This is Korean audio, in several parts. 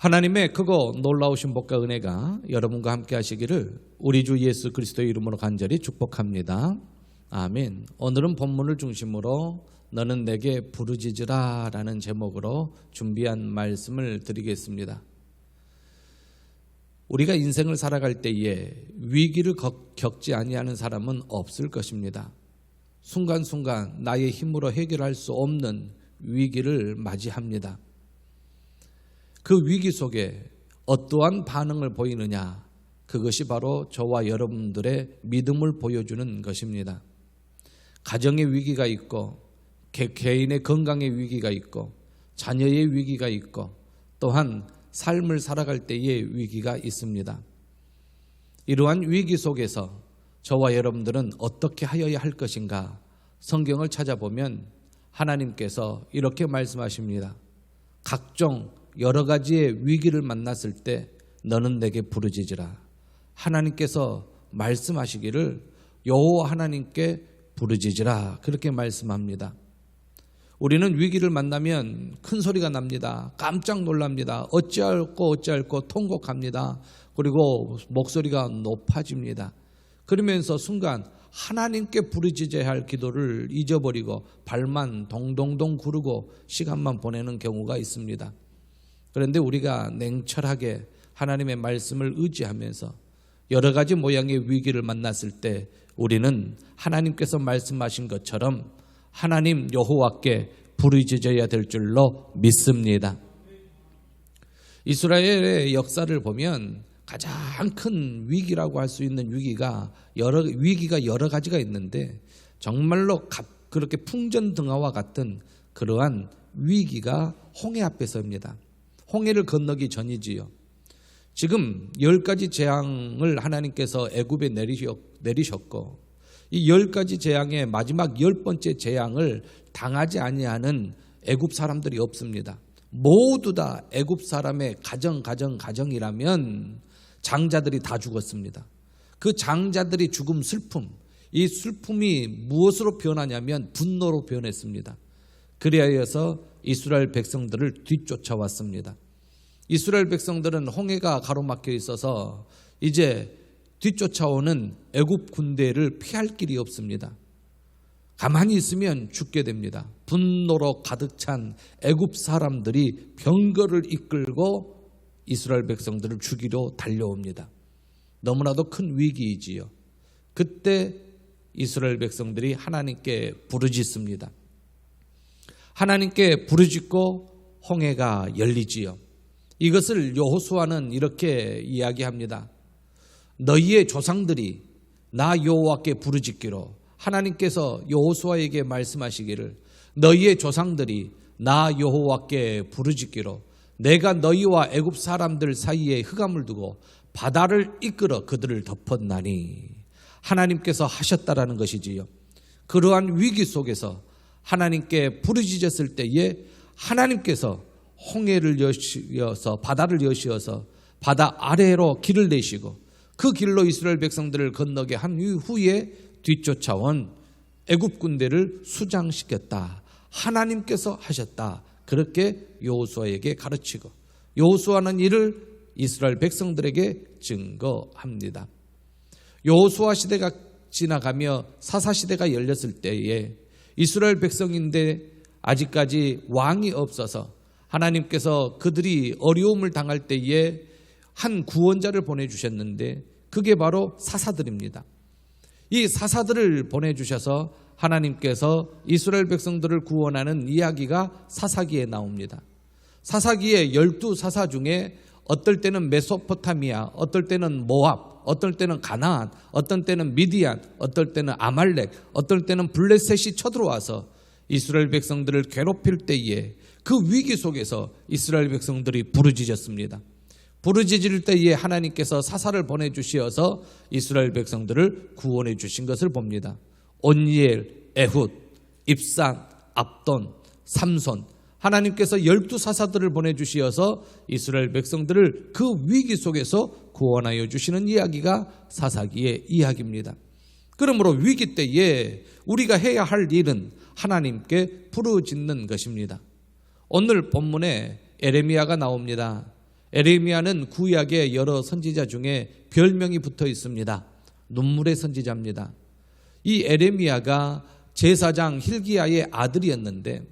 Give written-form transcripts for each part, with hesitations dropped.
하나님의 크고 놀라우신 복과 은혜가 여러분과 함께 하시기를 우리 주 예수 그리스도의 이름으로 간절히 축복합니다. 아멘. 오늘은 본문을 중심으로 너는 내게 부르짖으라 라는 제목으로 준비한 말씀을 드리겠습니다. 우리가 인생을 살아갈 때에 위기를 겪지 아니하는 사람은 없을 것입니다. 순간순간 나의 힘으로 해결할 수 없는 위기를 맞이합니다. 그 위기 속에 어떠한 반응을 보이느냐, 그것이 바로 저와 여러분들의 믿음을 보여주는 것입니다. 가정의 위기가 있고, 개인의 건강의 위기가 있고, 자녀의 위기가 있고, 또한 삶을 살아갈 때의 위기가 있습니다. 이러한 위기 속에서 저와 여러분들은 어떻게 하여야 할 것인가? 성경을 찾아보면 하나님께서 이렇게 말씀하십니다. 각종 여러 가지의 위기를 만났을 때 너는 내게 부르짖으라. 하나님께서 말씀하시기를 여호와 하나님께 부르짖으라, 그렇게 말씀합니다. 우리는 위기를 만나면 큰 소리가 납니다. 깜짝 놀랍니다. 어찌할꼬 통곡합니다. 그리고 목소리가 높아집니다. 그러면서 순간 하나님께 부르짖어야 할 기도를 잊어버리고 발만 동동동 구르고 시간만 보내는 경우가 있습니다. 그런데 우리가 냉철하게 하나님의 말씀을 의지하면서 여러 가지 모양의 위기를 만났을 때 우리는 하나님께서 말씀하신 것처럼 하나님 여호와께 부르짖어야 될 줄로 믿습니다. 이스라엘의 역사를 보면 가장 큰 위기라고 할 수 있는 위기가 여러 가지가 있는데 정말로 그렇게 풍전등화와 같은 그러한 위기가 홍해 앞에서입니다. 홍해를 건너기 전이지요. 지금 10가지 재앙을 하나님께서 애굽에 내리셨고 이 10가지 재앙의 마지막 10번째 재앙을 당하지 아니하는 애굽 사람들이 없습니다. 모두 다 애굽 사람의 가정이라면 장자들이 다 죽었습니다. 그 장자들이 죽음 슬픔, 이 슬픔이 무엇으로 변하냐면 분노로 변했습니다. 그리하여서 이스라엘 백성들을 뒤쫓아왔습니다. 이스라엘 백성들은 홍해가 가로막혀 있어서 이제 뒤쫓아오는 애굽 군대를 피할 길이 없습니다. 가만히 있으면 죽게 됩니다. 분노로 가득 찬 애굽 사람들이 병거를 이끌고 이스라엘 백성들을 죽이러 달려옵니다. 너무나도 큰 위기이지요. 그때 이스라엘 백성들이 하나님께 부르짖습니다. 하나님께 부르짖고 홍해가 열리지요. 이것을 여호수아는 이렇게 이야기합니다. 너희의 조상들이 나 여호와께 부르짖기로, 하나님께서 여호수아에게 말씀하시기를 너희의 조상들이 나 여호와께 부르짖기로 내가 너희와 애굽 사람들 사이에 흑암을 두고 바다를 이끌어 그들을 덮었나니, 하나님께서 하셨다라는 것이지요. 그러한 위기 속에서 하나님께 부르짖었을 때에 하나님께서 홍해를 여시어서 바다를 여시어서 바다 아래로 길을 내시고 그 길로 이스라엘 백성들을 건너게 한 후에 뒤쫓아온 애굽 군대를 수장시켰다. 하나님께서 하셨다. 그렇게 여호수아에게 가르치고 여호수아는 이를 이스라엘 백성들에게 증거합니다. 여호수아 시대가 지나가며 사사 시대가 열렸을 때에 이스라엘 백성인데 아직까지 왕이 없어서 하나님께서 그들이 어려움을 당할 때에 한 구원자를 보내주셨는데 그게 바로 사사들입니다. 이 사사들을 보내주셔서 하나님께서 이스라엘 백성들을 구원하는 이야기가 사사기에 나옵니다. 사사기의 12사사 중에 어떨 때는 메소포타미아, 어떨 때는 모압, 어떨 때는 가나안, 어떨 때는 미디안, 어떨 때는 아말렉, 어떨 때는 블레셋이 쳐들어와서 이스라엘 백성들을 괴롭힐 때에 그 위기 속에서 이스라엘 백성들이 부르짖었습니다. 부르짖을 때에 하나님께서 사사를 보내주시어서 이스라엘 백성들을 구원해 주신 것을 봅니다. 온니엘, 에훗, 입산, 압돈, 삼손, 하나님께서 12사사들을 보내주시어서 이스라엘 백성들을 그 위기 속에서 구원하여 주시는 이야기가 사사기의 이야기입니다. 그러므로 위기 때에 우리가 해야 할 일은 하나님께 부르짖는 것입니다. 오늘 본문에 에레미야가 나옵니다. 에레미야는 구약의 여러 선지자 중에 별명이 붙어 있습니다. 눈물의 선지자입니다. 이 에레미야가 제사장 hil기야의 아들이었는데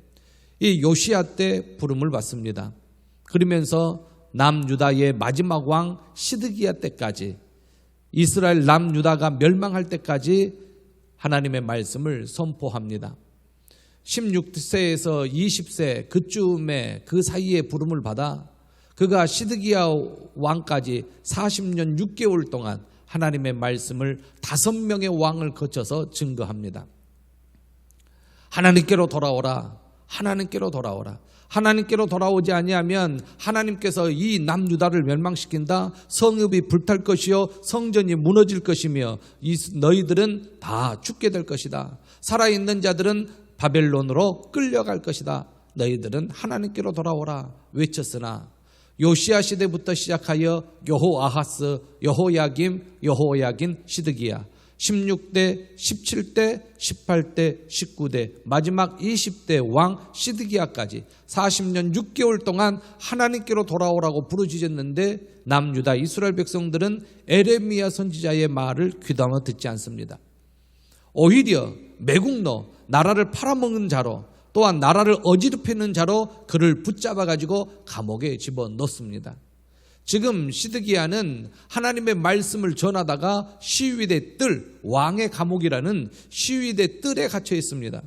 이 요시야 때 부름을 받습니다. 그러면서 남유다의 마지막 왕 시드기야 때까지, 이스라엘 남유다가 멸망할 때까지 하나님의 말씀을 선포합니다. 16세에서 20세 그쯤에 그 사이에 부름을 받아 그가 시드기야 왕까지 40년 6개월 동안 하나님의 말씀을 5명의 왕을 거쳐서 증거합니다. 하나님께로 돌아오라, 하나님께로 돌아오라. 하나님께로 돌아오지 아니하면 하나님께서 이 남유다를 멸망시킨다. 성읍이 불탈 것이요 성전이 무너질 것이며 너희들은 다 죽게 될 것이다. 살아있는 자들은 바벨론으로 끌려갈 것이다. 너희들은 하나님께로 돌아오라 외쳤으나 요시야 시대부터 시작하여 여호아하스, 여호야김, 여호야긴, 시드기야 16대, 17대, 18대, 19대, 마지막 20대 왕 시드기야까지 40년 6개월 동안 하나님께로 돌아오라고 부르짖었는데 남유다 이스라엘 백성들은 에레미야 선지자의 말을 귀담아 듣지 않습니다. 오히려 매국노, 나라를 팔아먹는 자로, 또한 나라를 어지럽히는 자로 그를 붙잡아가지고 감옥에 집어넣습니다. 지금 시드기야는 하나님의 말씀을 전하다가 시위대 뜰, 왕의 감옥이라는 시위대 뜰에 갇혀 있습니다.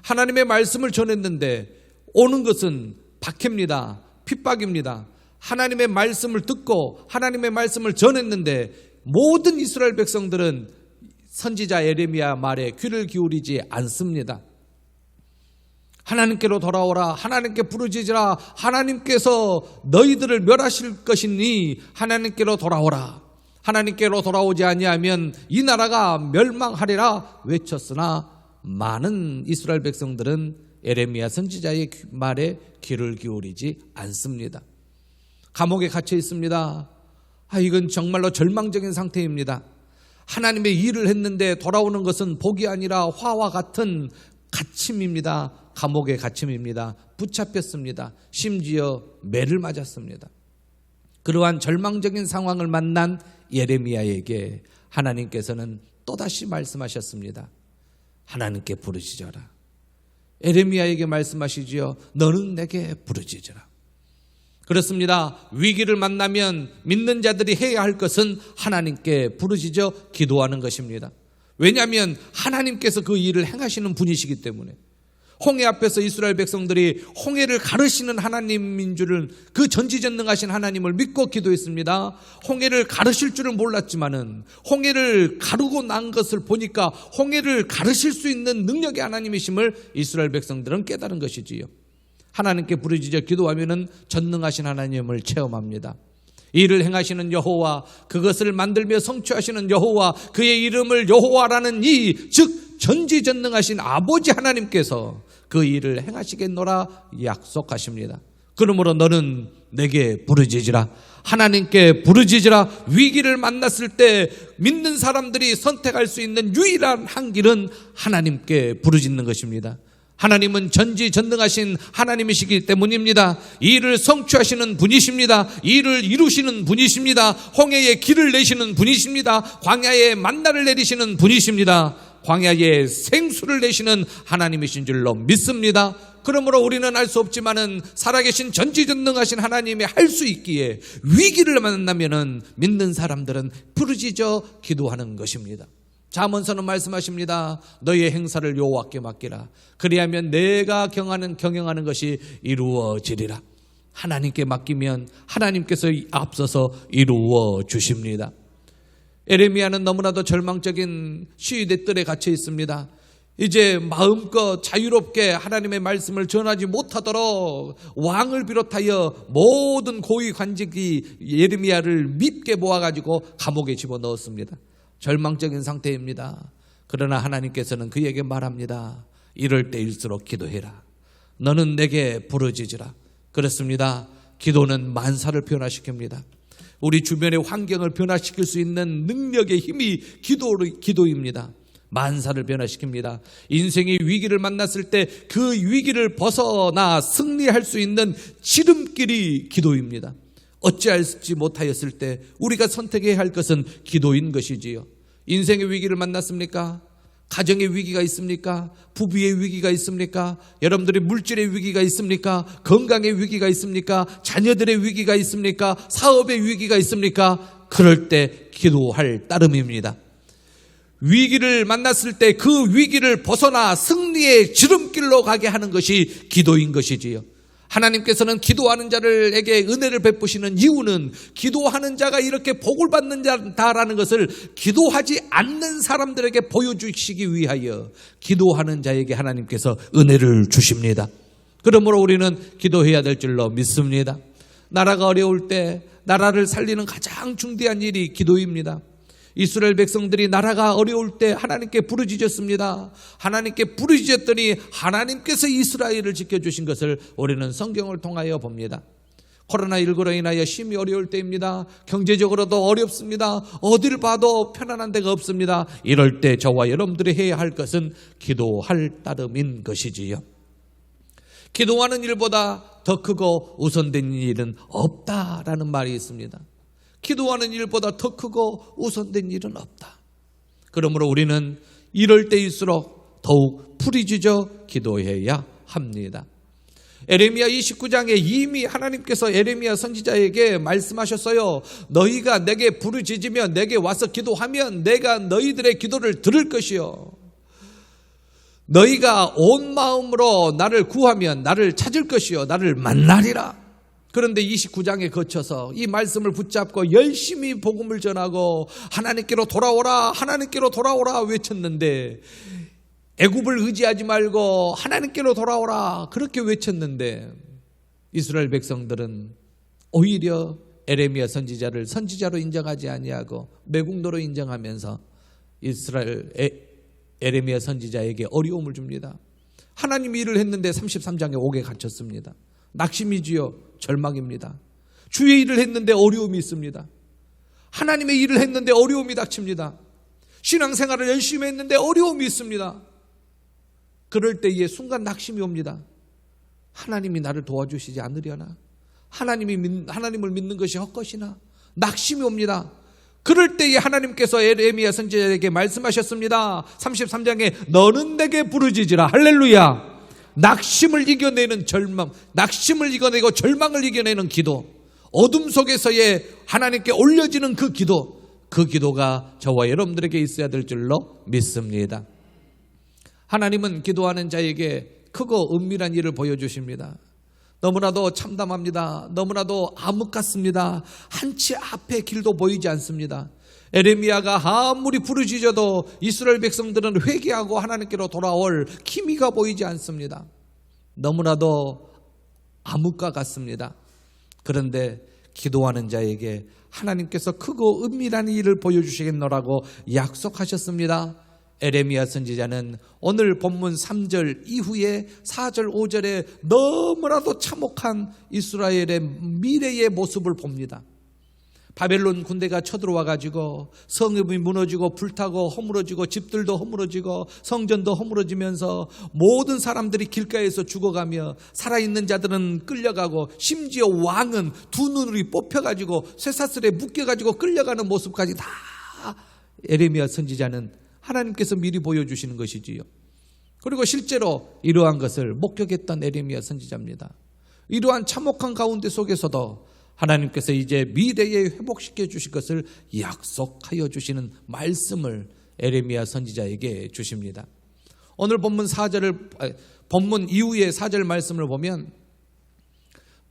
하나님의 말씀을 전했는데 오는 것은 박해입니다. 핍박입니다. 하나님의 말씀을 듣고 하나님의 말씀을 전했는데 모든 이스라엘 백성들은 선지자 에레미야 말에 귀를 기울이지 않습니다. 하나님께로 돌아오라, 하나님께 부르짖으라, 하나님께서 너희들을 멸하실 것이니 하나님께로 돌아오라, 하나님께로 돌아오지 아니하면 이 나라가 멸망하리라 외쳤으나 많은 이스라엘 백성들은 에레미야 선지자의 말에 귀를 기울이지 않습니다. 감옥에 갇혀 있습니다. 이건 정말로 절망적인 상태입니다. 하나님의 일을 했는데 돌아오는 것은 복이 아니라 화와 같은 갇힘입니다. 감옥의 갇힘입니다. 붙잡혔습니다. 심지어 매를 맞았습니다. 그러한 절망적인 상황을 만난 예레미야에게 하나님께서는 또다시 말씀하셨습니다. 하나님께 부르짖어라. 예레미야에게 말씀하시지요. 너는 내게 부르짖어라. 그렇습니다. 위기를 만나면 믿는 자들이 해야 할 것은 하나님께 부르짖어 기도하는 것입니다. 왜냐하면 하나님께서 그 일을 행하시는 분이시기 때문에. 홍해 앞에서 이스라엘 백성들이 홍해를 가르시는 하나님인 줄은 그 전지전능하신 하나님을 믿고 기도했습니다. 홍해를 가르실 줄은 몰랐지만은 홍해를 가르고 난 것을 보니까 홍해를 가르실 수 있는 능력의 하나님이심을 이스라엘 백성들은 깨달은 것이지요. 하나님께 부르짖어 기도하면은 전능하신 하나님을 체험합니다. 이를 행하시는 여호와, 그것을 만들며 성취하시는 여호와, 그의 이름을 여호와라는 이, 즉 전지전능하신 아버지 하나님께서 그 일을 행하시겠노라 약속하십니다. 그러므로 너는 내게 부르짖으라. 하나님께 부르짖으라. 위기를 만났을 때 믿는 사람들이 선택할 수 있는 유일한 한 길은 하나님께 부르짖는 것입니다. 하나님은 전지전능하신 하나님이시기 때문입니다. 이 일을 성취하시는 분이십니다. 이 일을 이루시는 분이십니다. 홍해에 길을 내시는 분이십니다. 광야에 만나를 내리시는 분이십니다. 광야에 생수를 내시는 하나님이신 줄로 믿습니다. 그러므로 우리는 알 수 없지만은 살아계신 전지전능하신 하나님이 할 수 있기에 위기를 만나면은 믿는 사람들은 부르짖어 기도하는 것입니다. 잠언서는 말씀하십니다. 너희의 행사를 여호와께 맡기라. 그리하면 내가 경영하는 것이 이루어지리라. 하나님께 맡기면 하나님께서 앞서서 이루어 주십니다. 에레미야는 너무나도 절망적인 시위대 뜰에 갇혀 있습니다. 이제 마음껏 자유롭게 하나님의 말씀을 전하지 못하도록 왕을 비롯하여 모든 고위 관직이 예레미야를 밉게 모아가지고 감옥에 집어넣었습니다. 절망적인 상태입니다. 그러나 하나님께서는 그에게 말합니다. 이럴 때일수록 기도해라. 너는 내게 부르짖으라. 그렇습니다. 기도는 만사를 변화시킵니다. 우리 주변의 환경을 변화시킬 수 있는 능력의 힘이 기도입니다. 만사를 변화시킵니다. 인생의 위기를 만났을 때 그 위기를 벗어나 승리할 수 있는 지름길이 기도입니다. 어찌할지 못하였을 때 우리가 선택해야 할 것은 기도인 것이지요. 인생의 위기를 만났습니까? 가정의 위기가 있습니까? 부부의 위기가 있습니까? 여러분들의 물질의 위기가 있습니까? 건강의 위기가 있습니까? 자녀들의 위기가 있습니까? 사업의 위기가 있습니까? 그럴 때 기도할 따름입니다. 위기를 만났을 때 그 위기를 벗어나 승리의 지름길로 가게 하는 것이 기도인 것이지요. 하나님께서는 기도하는 자들에게 은혜를 베푸시는 이유는 기도하는 자가 이렇게 복을 받는 자다라는 것을 기도하지 않는 사람들에게 보여주시기 위하여 기도하는 자에게 하나님께서 은혜를 주십니다. 그러므로 우리는 기도해야 될 줄로 믿습니다. 나라가 어려울 때 나라를 살리는 가장 중대한 일이 기도입니다. 이스라엘 백성들이 나라가 어려울 때 하나님께 부르짖었습니다. 하나님께 부르짖었더니 하나님께서 이스라엘을 지켜주신 것을 우리는 성경을 통하여 봅니다. 코로나19로 인하여 심히 어려울 때입니다. 경제적으로도 어렵습니다. 어딜 봐도 편안한 데가 없습니다. 이럴 때 저와 여러분들이 해야 할 것은 기도할 따름인 것이지요. 기도하는 일보다 더 크고 우선된 일은 없다라는 말이 있습니다. 기도하는 일보다 더 크고 우선된 일은 없다. 그러므로 우리는 이럴 때일수록 더욱 부르짖어 기도해야 합니다. 에레미야 29장에 이미 하나님께서 에레미야 선지자에게 말씀하셨어요. 너희가 내게 부르짖으면, 내게 와서 기도하면 내가 너희들의 기도를 들을 것이요, 너희가 온 마음으로 나를 구하면 나를 찾을 것이요 나를 만나리라. 그런데 29장에 거쳐서 이 말씀을 붙잡고 열심히 복음을 전하고 하나님께로 돌아오라, 하나님께로 돌아오라 외쳤는데, 애굽을 의지하지 말고 하나님께로 돌아오라 그렇게 외쳤는데, 이스라엘 백성들은 오히려 에레미야 선지자를 선지자로 인정하지 아니하고 매국노로 인정하면서 에레미야 선지자에게 어려움을 줍니다. 하나님이 일을 했는데 33장에 옥에 갇혔습니다. 낙심이지요. 절망입니다. 주의 일을 했는데 어려움이 있습니다. 하나님의 일을 했는데 어려움이 닥칩니다. 신앙생활을 열심히 했는데 어려움이 있습니다. 그럴 때에 순간 낙심이 옵니다. 하나님이 나를 도와주시지 않으려나? 하나님을 믿는 것이 헛것이나? 낙심이 옵니다. 그럴 때에 하나님께서 에레미야 선지자에게 말씀하셨습니다. 33장에 너는 내게 부르짖으라. 할렐루야. 낙심을 이겨내는 절망, 낙심을 이겨내고 절망을 이겨내는 기도, 어둠 속에서의 하나님께 올려지는 그 기도, 그 기도가 저와 여러분들에게 있어야 될 줄로 믿습니다. 하나님은 기도하는 자에게 크고 은밀한 일을 보여주십니다. 너무나도 참담합니다. 너무나도 암흑 같습니다. 한치 앞에 길도 보이지 않습니다. 에레미야가 아무리 부르짖어도 이스라엘 백성들은 회개하고 하나님께로 돌아올 기미가 보이지 않습니다. 너무나도 암흑과 같습니다. 그런데 기도하는 자에게 하나님께서 크고 은밀한 일을 보여주시겠노라고 약속하셨습니다. 에레미야 선지자는 오늘 본문 3절 이후에 4절 5절에 너무나도 참혹한 이스라엘의 미래의 모습을 봅니다. 바벨론 군대가 쳐들어와 가지고 성읍이 무너지고 불타고 허물어지고 집들도 허물어지고 성전도 허물어지면서 모든 사람들이 길가에서 죽어가며 살아있는 자들은 끌려가고, 심지어 왕은 두 눈이 뽑혀가지고 쇠사슬에 묶여가지고 끌려가는 모습까지 다 에레미야 선지자는 하나님께서 미리 보여주시는 것이지요. 그리고 실제로 이러한 것을 목격했던 에레미야 선지자입니다. 이러한 참혹한 가운데 속에서도 하나님께서 이제 미래에 회복시켜 주실 것을 약속하여 주시는 말씀을 에레미야 선지자에게 주십니다. 오늘 본문 이후의 4절 말씀을 보면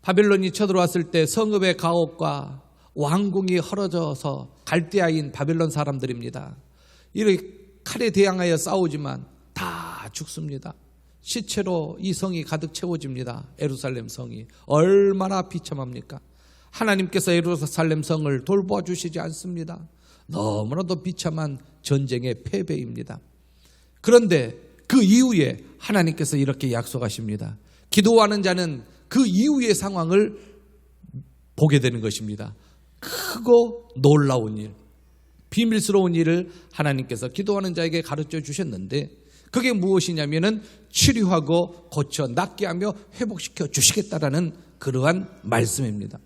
바벨론이 쳐들어왔을 때 성읍의 가옥과 왕궁이 헐어져서 갈대아인 바벨론 사람들입니다. 이렇게 칼에 대항하여 싸우지만 다 죽습니다. 시체로 이 성이 가득 채워집니다. 예루살렘 성이 얼마나 비참합니까? 하나님께서 예루살렘 성을 돌보아 주시지 않습니다. 너무나도 비참한 전쟁의 패배입니다. 그런데 그 이후에 하나님께서 이렇게 약속하십니다. 기도하는 자는 그 이후의 상황을 보게 되는 것입니다. 크고 놀라운 일, 비밀스러운 일을 하나님께서 기도하는 자에게 가르쳐 주셨는데, 그게 무엇이냐면은 치료하고 고쳐 낫게 하며 회복시켜 주시겠다라는 그러한 말씀입니다.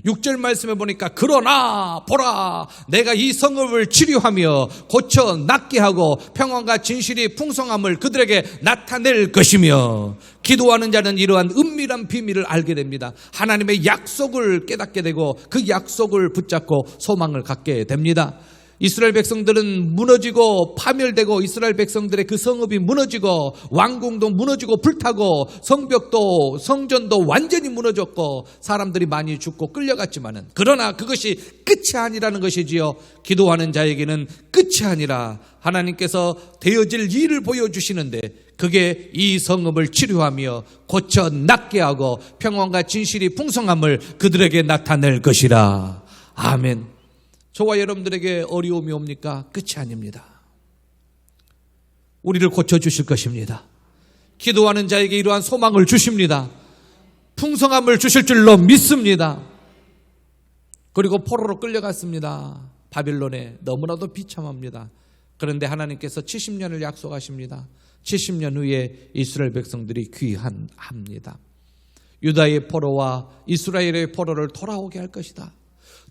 6절 말씀에 보니까 그러나 보라 내가 이 성읍을 치료하며 고쳐 낫게 하고 평안과 진실이 풍성함을 그들에게 나타낼 것이며 기도하는 자는 이러한 은밀한 비밀을 알게 됩니다. 하나님의 약속을 깨닫게 되고 그 약속을 붙잡고 소망을 갖게 됩니다. 이스라엘 백성들은 무너지고 파멸되고 이스라엘 백성들의 그 성읍이 무너지고 왕궁도 무너지고 불타고 성벽도 성전도 완전히 무너졌고 사람들이 많이 죽고 끌려갔지만은 그러나 그것이 끝이 아니라는 것이지요. 기도하는 자에게는 끝이 아니라 하나님께서 되어질 일을 보여주시는데 그게 이 성읍을 치료하며 고쳐 낫게 하고 평안과 진실이 풍성함을 그들에게 나타낼 것이라. 아멘. 저와 여러분들에게 어려움이 옵니까? 끝이 아닙니다. 우리를 고쳐주실 것입니다. 기도하는 자에게 이러한 소망을 주십니다. 풍성함을 주실 줄로 믿습니다. 그리고 포로로 끌려갔습니다. 바빌론에 너무나도 비참합니다. 그런데 하나님께서 70년을 약속하십니다. 70년 후에 이스라엘 백성들이 귀환합니다. 유다의 포로와 이스라엘의 포로를 돌아오게 할 것이다.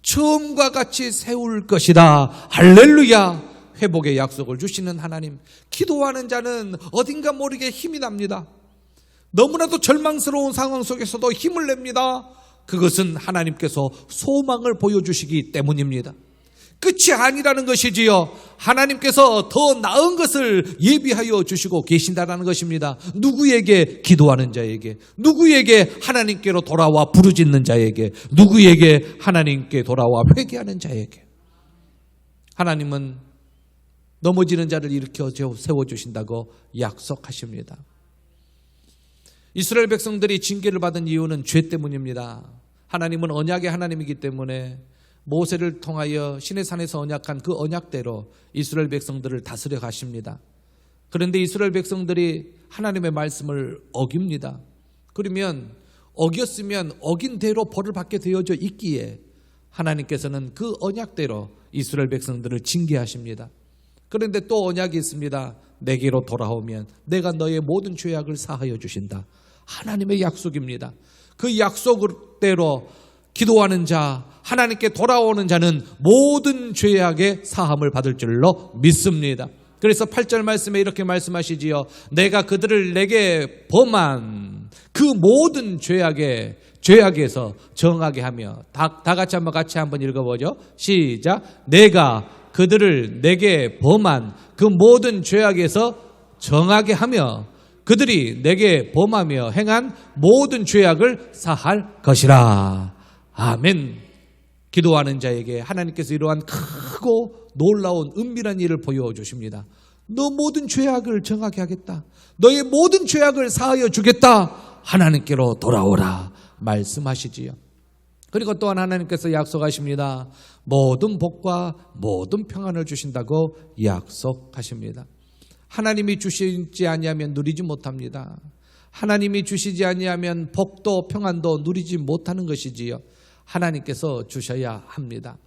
처음과 같이 세울 것이다. 할렐루야. 회복의 약속을 주시는 하나님. 기도하는 자는 어딘가 모르게 힘이 납니다. 너무나도 절망스러운 상황 속에서도 힘을 냅니다. 그것은 하나님께서 소망을 보여주시기 때문입니다. 끝이 아니라는 것이지요. 하나님께서 더 나은 것을 예비하여 주시고 계신다는 것입니다. 누구에게? 기도하는 자에게. 누구에게? 하나님께로 돌아와 부르짖는 자에게. 누구에게? 하나님께 돌아와 회개하는 자에게. 하나님은 넘어지는 자를 일으켜 세워주신다고 약속하십니다. 이스라엘 백성들이 징계를 받은 이유는 죄 때문입니다. 하나님은 언약의 하나님이기 때문에 모세를 통하여 시내산에서 언약한 그 언약대로 이스라엘 백성들을 다스려 가십니다. 그런데 이스라엘 백성들이 하나님의 말씀을 어깁니다. 그러면 어겼으면 어긴 대로 벌을 받게 되어져 있기에 하나님께서는 그 언약대로 이스라엘 백성들을 징계하십니다. 그런데 또 언약이 있습니다. 내게로 돌아오면 내가 너의 모든 죄악을 사하여 주신다. 하나님의 약속입니다. 그 약속대로 기도하는 자, 하나님께 돌아오는 자는 모든 죄악의 사함을 받을 줄로 믿습니다. 그래서 8절 말씀에 이렇게 말씀하시지요. 내가 그들을 내게 범한 그 모든 죄악에서 정하게 하며 다 같이 한번 읽어보죠. 시작. 내가 그들을 내게 범한 그 모든 죄악에서 정하게 하며 그들이 내게 범하며 행한 모든 죄악을 사할 것이라. 아멘. 기도하는 자에게 하나님께서 이러한 크고 놀라운 은밀한 일을 보여주십니다. 너 모든 죄악을 정하게 하겠다. 너의 모든 죄악을 사하여 주겠다. 하나님께로 돌아오라 말씀하시지요. 그리고 또한 하나님께서 약속하십니다. 모든 복과 모든 평안을 주신다고 약속하십니다. 하나님이 주시지 아니하면 누리지 못합니다. 하나님이 주시지 아니하면 복도 평안도 누리지 못하는 것이지요. 하나님께서 주셔야 합니다.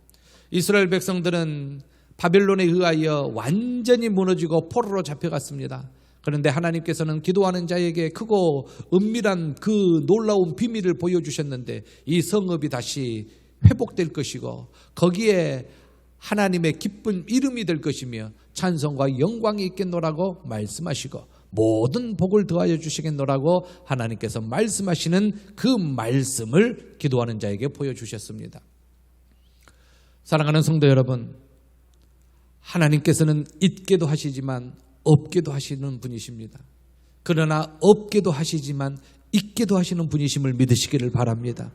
이스라엘 백성들은 바벨론에 의하여 완전히 무너지고 포로로 잡혀갔습니다. 그런데 하나님께서는 기도하는 자에게 크고 은밀한 그 놀라운 비밀을 보여주셨는데 이 성읍이 다시 회복될 것이고 거기에 하나님의 기쁜 이름이 될 것이며 찬송과 영광이 있겠노라고 말씀하시고 모든 복을 더하여 주시겠노라고 하나님께서 말씀하시는 그 말씀을 기도하는 자에게 보여주셨습니다. 사랑하는 성도 여러분, 하나님께서는 있게도 하시지만 없게도 하시는 분이십니다. 그러나 없게도 하시지만 있게도 하시는 분이심을 믿으시기를 바랍니다.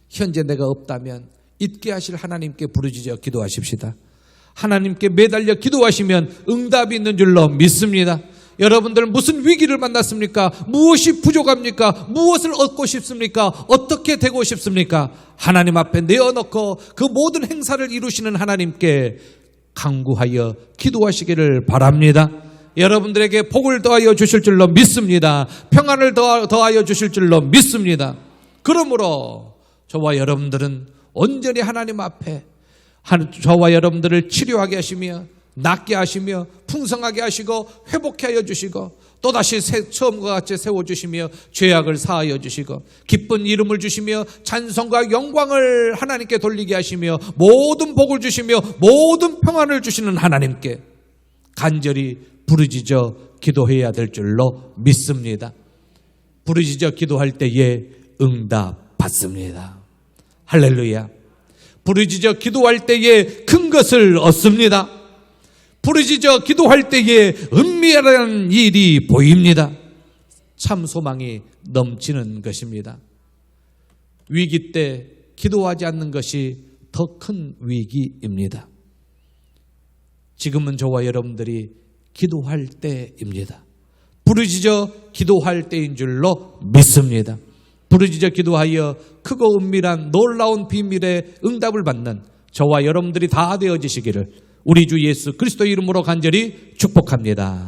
현재 내가 없다면 있게 하실 하나님께 부르짖어 기도하십시다. 하나님께 매달려 기도하시면 응답이 있는 줄로 믿습니다. 여러분들 무슨 위기를 만났습니까? 무엇이 부족합니까? 무엇을 얻고 싶습니까? 어떻게 되고 싶습니까? 하나님 앞에 내어놓고 그 모든 행사를 이루시는 하나님께 간구하여 기도하시기를 바랍니다. 여러분들에게 복을 더하여 주실 줄로 믿습니다. 평안을 더하여 주실 줄로 믿습니다. 그러므로 저와 여러분들은 온전히 하나님 앞에 저와 여러분들을 치료하게 하시며 낫게 하시며 풍성하게 하시고 회복해 하여 주시고 또다시 처음과 같이 세워주시며 죄악을 사하여 주시고 기쁜 이름을 주시며 찬송과 영광을 하나님께 돌리게 하시며 모든 복을 주시며 모든 평안을 주시는 하나님께 간절히 부르짖어 기도해야 될 줄로 믿습니다. 부르짖어 기도할 때에 응답 받습니다. 할렐루야. 부르짖어 기도할 때에 큰 것을 얻습니다. 부르짖어 기도할 때에 은밀한 일이 보입니다. 참 소망이 넘치는 것입니다. 위기 때 기도하지 않는 것이 더 큰 위기입니다. 지금은 저와 여러분들이 기도할 때입니다. 부르짖어 기도할 때인 줄로 믿습니다. 부르짖어 기도하여 크고 은밀한 놀라운 비밀의 응답을 받는 저와 여러분들이 다 되어지시기를 우리 주 예수 그리스도의 이름으로 간절히 축복합니다.